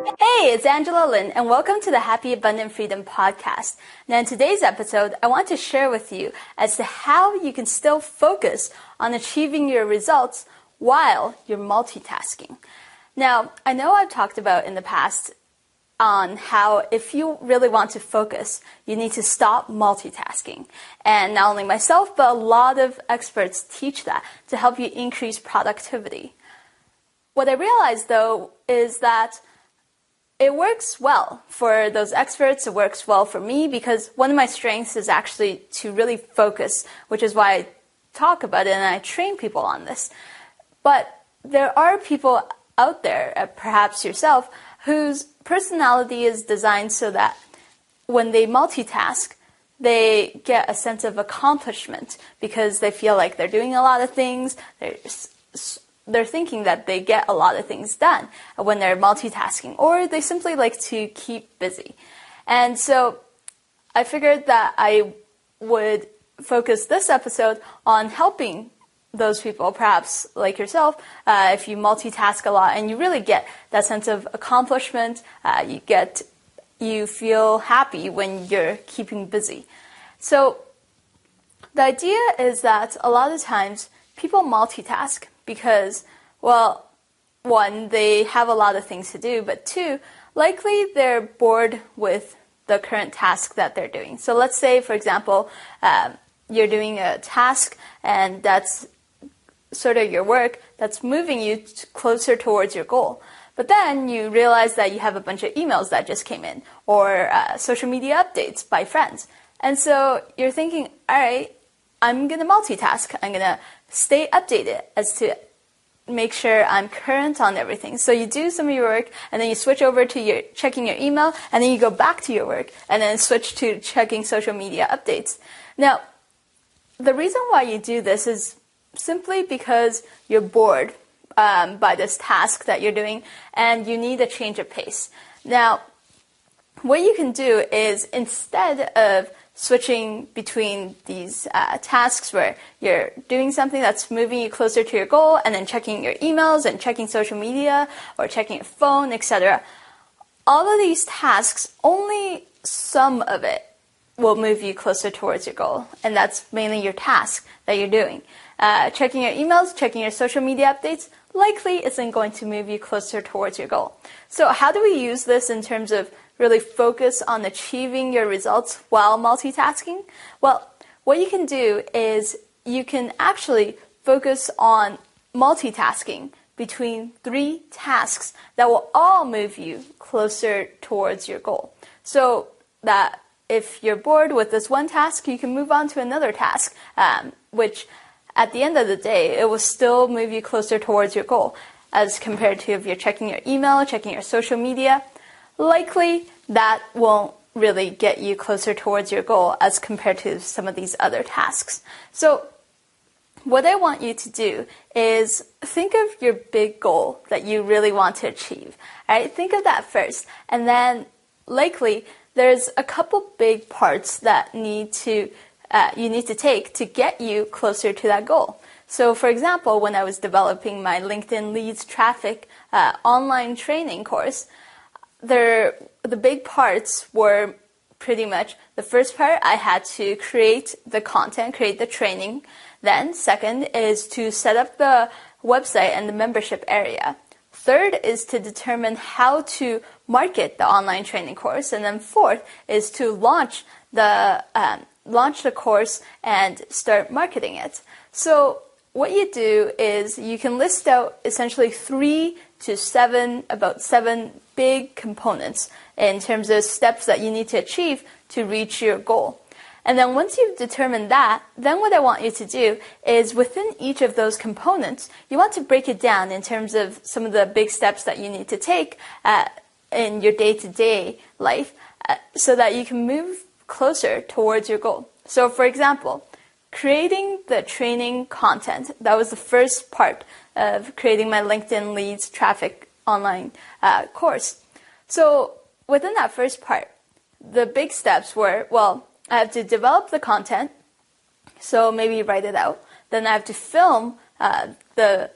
Hey, it's Angela Lin, and welcome to the Happy Abundant Freedom podcast. Now, in today's episode, I want to share with you as to how you can still focus on achieving your results while you're multitasking. Now, I know I've talked about in the past on how if you really want to focus, you need to stop multitasking. And not only myself, but a lot of experts teach that to help you increase productivity. What I realized, though, is that it works well for those experts. It works well for me because one of my strengths is actually to really focus, which is why I talk about it and I train people on this. But there are people out there, perhaps yourself, whose personality is designed so that when they multitask, they get a sense of accomplishment because they feel like they're doing a lot of things. They're thinking that they get a lot of things done when they're multitasking, or they simply like to keep busy. And so I figured that I would focus this episode on helping those people, perhaps like yourself, if you multitask a lot and you really get that sense of accomplishment, you feel happy when you're keeping busy. So the idea is that a lot of times people multitask because, well, one, they have a lot of things to do, but two, likely they're bored with the current task that they're doing. So let's say, for example, you're doing a task and that's sort of your work that's moving you closer towards your goal. But then you realize that you have a bunch of emails that just came in or social media updates by friends. And so you're thinking, all right, I'm going to multitask. I'm going to stay updated as to make sure I'm current on everything. So you do some of your work and then you switch over to checking your email and then you go back to your work and then switch to checking social media updates. Now, the reason why you do this is simply because you're bored by this task that you're doing and you need a change of pace. Now, what you can do is instead of switching between these tasks where you're doing something that's moving you closer to your goal and then checking your emails and checking social media or checking your phone, etc. All of these tasks, only some of it will move you closer towards your goal. And that's mainly your task that you're doing. Checking your emails, checking your social media updates, likely isn't going to move you closer towards your goal. So how do we use this in terms of really focus on achieving your results while multitasking? Well, what you can do is you can actually focus on multitasking between 3 tasks that will all move you closer towards your goal. So that if you're bored with this one task, you can move on to another task, which at the end of the day, it will still move you closer towards your goal as compared to if you're checking your email, checking your social media. Likely that won't really get you closer towards your goal as compared to some of these other tasks. So what I want you to do is think of your big goal that you really want to achieve. All right? Think of that first. And then likely there's a couple big parts that you need to take to get you closer to that goal. So for example, when I was developing my LinkedIn leads traffic online training course, the big parts were pretty much the first part, I had to create the content, create the training. Then second is to set up the website and the membership area. Third is to determine how to market the online training course. And then fourth is to launch the course and start marketing it. So what you do is you can list out essentially 3 to 7, about 7 big components in terms of steps that you need to achieve to reach your goal. And then once you've determined that, then what I want you to do is within each of those components, you want to break it down in terms of some of the big steps that you need to take in your day-to-day life so that you can move closer towards your goal. So for example, creating the training content, that was the first part of creating my LinkedIn leads traffic online course. So within that first part, the big steps were, well, I have to develop the content, so maybe write it out. Then I have to film the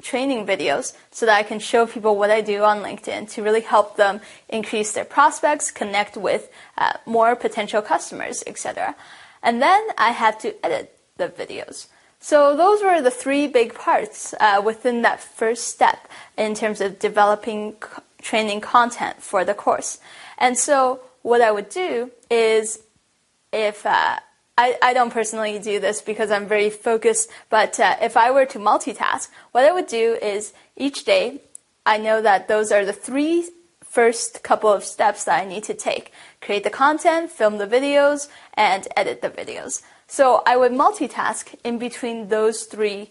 training videos so that I can show people what I do on LinkedIn to really help them increase their prospects, connect with more potential customers, etc. And then I had to edit the videos. So those were the three big parts within that first step in terms of developing training content for the course. And so what I would do is, if I don't personally do this because I'm very focused, but if I were to multitask, what I would do is each day, I know that those are the three first couple of steps that I need to take. Create the content, film the videos, and edit the videos. So I would multitask in between those three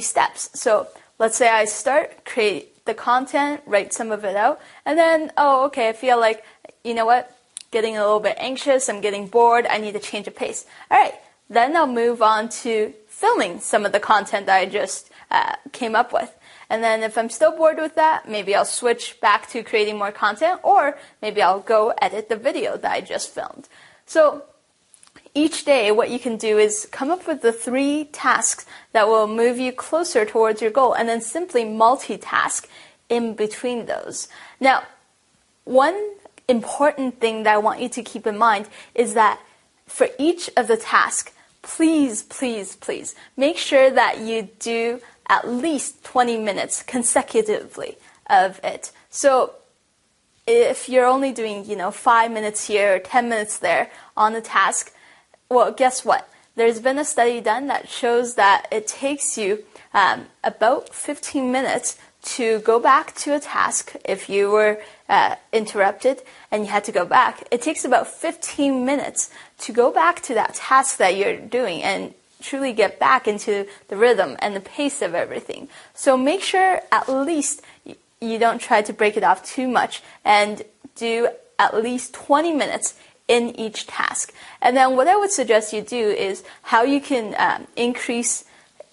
steps. So let's say I start, create the content, write some of it out, and then, okay, I feel like, you know what, getting a little bit anxious, I'm getting bored, I need to change the pace. All right, then I'll move on to filming some of the content that I just came up with. And then if I'm still bored with that, maybe I'll switch back to creating more content, or maybe I'll go edit the video that I just filmed. So each day, what you can do is come up with the three tasks that will move you closer towards your goal, and then simply multitask in between those. Now, one important thing that I want you to keep in mind is that for each of the tasks, please make sure that you do at least 20 minutes consecutively of it. So if you're only doing, 5 minutes here or 10 minutes there on the task, well, guess what? There's been a study done that shows that it takes you about 15 minutes to go back to a task. If you were interrupted and you had to go back, it takes about 15 minutes to go back to that task that you're doing and truly get back into the rhythm and the pace of everything. So make sure at least you don't try to break it off too much, and do at least 20 minutes in each task. And then what I would suggest you do is how you can increase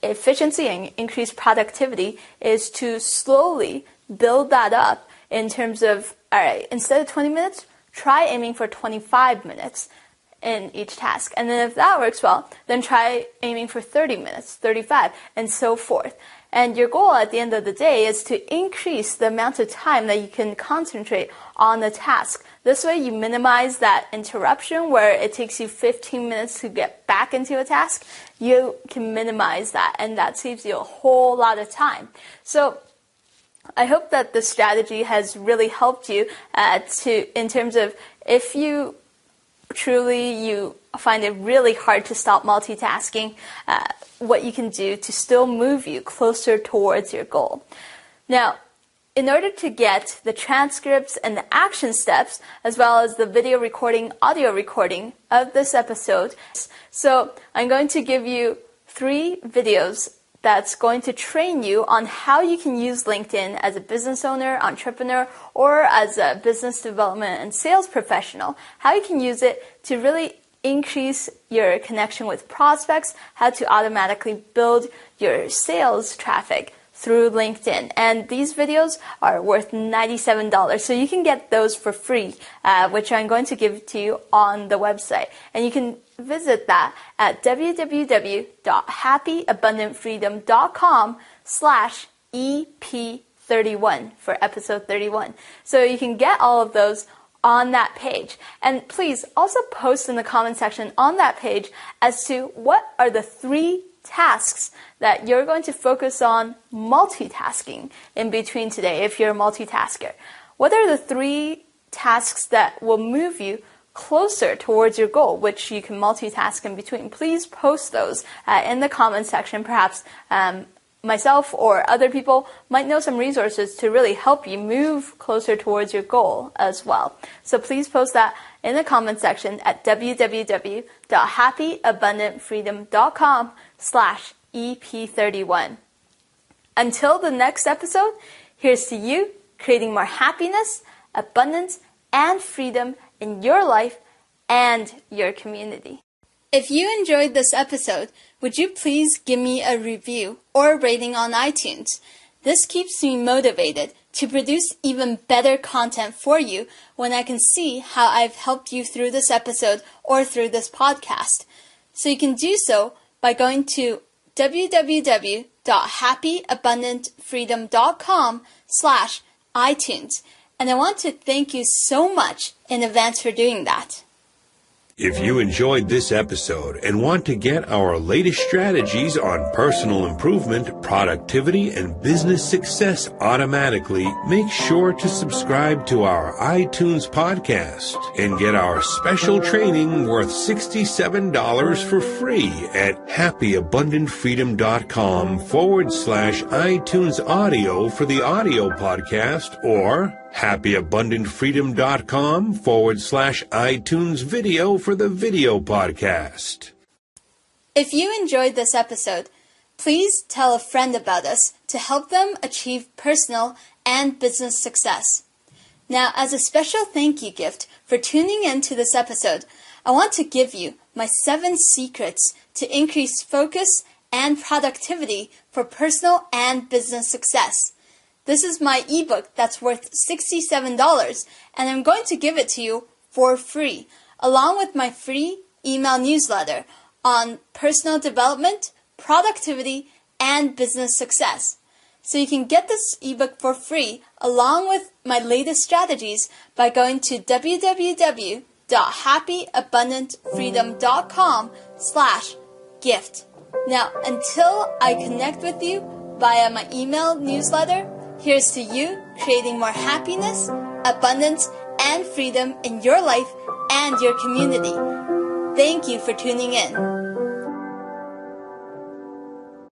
efficiency and increase productivity is to slowly build that up in terms of, all right, instead of 20 minutes, try aiming for 25 minutes in each task. And then if that works well, then try aiming for 30 minutes, 35, and so forth. And your goal at the end of the day is to increase the amount of time that you can concentrate on the task. This way you minimize that interruption where it takes you 15 minutes to get back into a task. You can minimize that, and that saves you a whole lot of time. So I hope that this strategy has really helped you in terms of if you find it really hard to stop multitasking, what you can do to still move you closer towards your goal. Now, in order to get the transcripts and the action steps, as well as the video recording, audio recording of this episode, so I'm going to give you 3 videos that's going to train you on how you can use LinkedIn as a business owner, entrepreneur, or as a business development and sales professional, how you can use it to really increase your connection with prospects, how to automatically build your sales traffic through LinkedIn. And these videos are worth $97, so you can get those for free, which I'm going to give to you on the website. And you can visit that at www.happyabundantfreedom.com/EP31 for episode 31. So you can get all of those on that page. And please also post in the comment section on that page as to what are the 3 tasks that you're going to focus on multitasking in between today if you're a multitasker. What are the 3 tasks that will move you closer towards your goal, which you can multitask in between? Please post those in the comment section. Perhaps myself or other people might know some resources to really help you move closer towards your goal as well. So please post that in the comment section at www.happyabundantfreedom.com/EP31. Until the next episode, here's to you creating more happiness, abundance, and freedom in your life and your community. If you enjoyed this episode, would you please give me a review or a rating on iTunes? This keeps me motivated to produce even better content for you when I can see how I've helped you through this episode or through this podcast. So you can do so by going to www www.happyabundantfreedom.com/iTunes. And I want to thank you so much in advance for doing that. If you enjoyed this episode and want to get our latest strategies on personal improvement, productivity, and business success automatically, make sure to subscribe to our iTunes podcast and get our special training worth $67 for free at happyabundantfreedom.com/iTunes audio for the audio podcast, or happyabundantfreedom.com/iTunes video for the video podcast. If you enjoyed this episode, please tell a friend about us to help them achieve personal and business success. Now, as a special thank you gift for tuning in to this episode, I want to give you my 7 secrets to increase focus and productivity for personal and business success. This is my ebook that's worth $67, and I'm going to give it to you for free, along with my free email newsletter on personal development, productivity, and business success. So you can get this ebook for free, along with my latest strategies, by going to www.happyabundantfreedom.com/gift. Now, until I connect with you via my email newsletter, here's to you creating more happiness, abundance, and freedom in your life and your community. Thank you for tuning in.